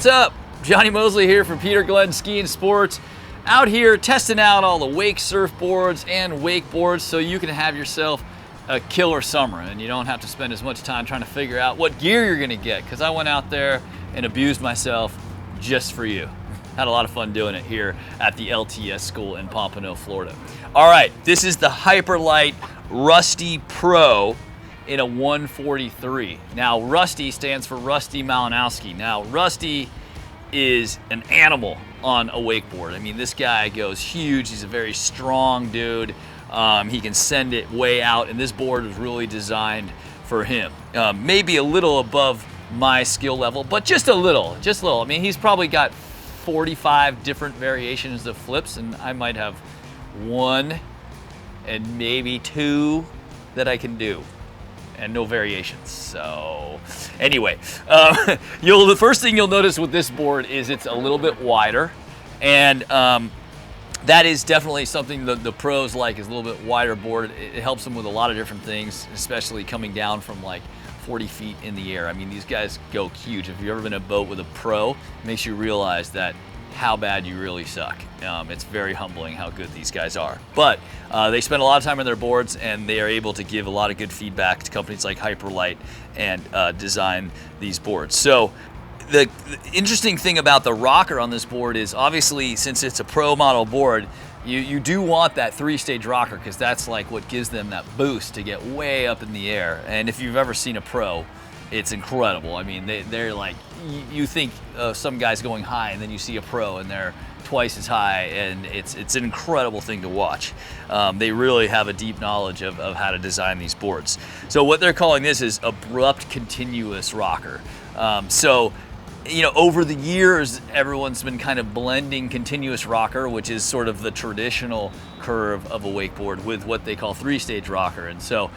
What's up? Johnny Mosley here from Peter Glenn Ski & Sports. Out here testing out all the wake surfboards and wakeboards so you can have yourself a killer summer and you don't have to spend as much time trying to figure out what gear you're gonna get, because I went out there and abused myself just for you. Had a lot of fun doing it here at the LTS school in Pompano, Florida. All right, this is the Hyperlite Rusty Pro in a 143. Now, Rusty stands for Rusty Malinowski. Now, Rusty is an animal on a wakeboard. I mean, this guy goes huge. He's a very strong dude. He can send it way out, and this board was really designed for him. Maybe a little above my skill level, but just a little, I mean, he's probably got 45 different variations of flips, and I might have one and maybe two that I can do, and no variations. So anyway, the first thing you'll notice with this board is it's a little bit wider, and that is definitely something the pros like, is a little bit wider board. It helps them with a lot of different things, especially coming down from like 40 feet in the air. I mean, these guys go huge. If you've ever been in a boat with a pro, it makes you realize that how bad you really suck. It's very humbling how good these guys are. But they spend a lot of time on their boards, and they are able to give a lot of good feedback to companies like Hyperlite and design these boards. So the interesting thing about the rocker on this board is, obviously, since it's a pro model board, you do want that 3-stage rocker, because that's like what gives them that boost to get way up in the air. And if you've ever seen a pro, it's incredible. I mean, they're like, you think some guys going high, and then you see a pro and they're twice as high, and it's an incredible thing to watch. They really have a deep knowledge of how to design these boards. So what they're calling this is Abrupt Continuous Rocker. So, you know, over the years, everyone's been kind of blending continuous rocker, which is sort of the traditional curve of a wakeboard, with what they call 3-stage rocker. And so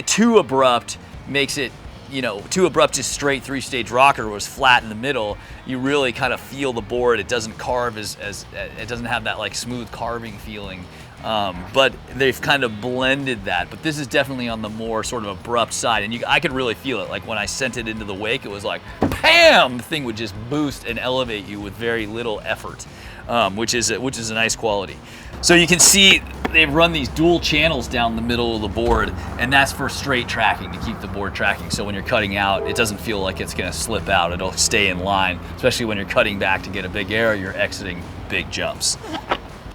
too abrupt makes it, you know, too abrupt is straight 3-stage rocker was flat in the middle. You really kind of feel the board. It doesn't carve as it doesn't have that like smooth carving feeling. But they've kind of blended that. But this is definitely on the more sort of abrupt side, and I could really feel it. Like when I sent it into the wake, it was like, bam! The thing would just boost and elevate you with very little effort, which is a nice quality. So you can see they've run these dual channels down the middle of the board, and that's for straight tracking, to keep the board tracking. So when you're cutting out, it doesn't feel like it's going to slip out. It'll stay in line, especially when you're cutting back to get a big air, you're exiting big jumps.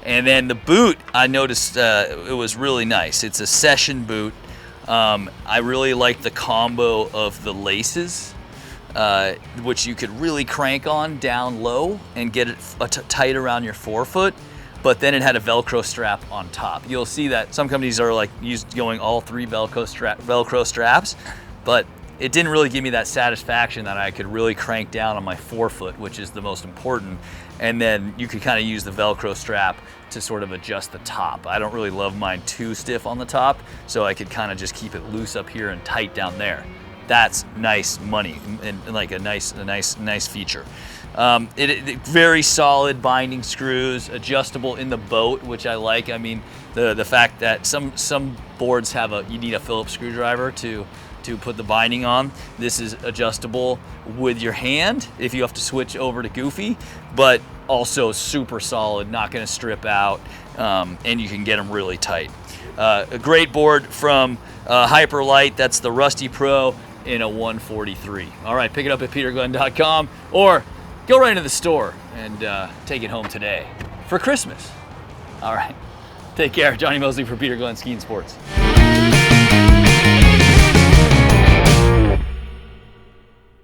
And then the boot, I noticed it was really nice. It's a session boot. I really like the combo of the laces, which you could really crank on down low and get it tight around your forefoot. But then it had a Velcro strap on top. You'll see that some companies are like going all 3 Velcro straps, but it didn't really give me that satisfaction that I could really crank down on my forefoot, which is the most important. And then you could kind of use the Velcro strap to sort of adjust the top. I don't really love mine too stiff on the top, so I could kind of just keep it loose up here and tight down there. That's nice money, and like a nice feature. Very solid binding screws, adjustable in the boat, which I like. I mean, the fact that some boards have you need a Phillips screwdriver to put the binding on. This is adjustable with your hand if you have to switch over to Goofy, but also super solid, not going to strip out, and you can get them really tight. A great board from Hyperlite. That's the Rusty Pro in a 143. All right, pick it up at peterglenn.com, or go right into the store and take it home today for Christmas. All right, take care. Johnny Mosley for Peter Glenn Ski & Sports.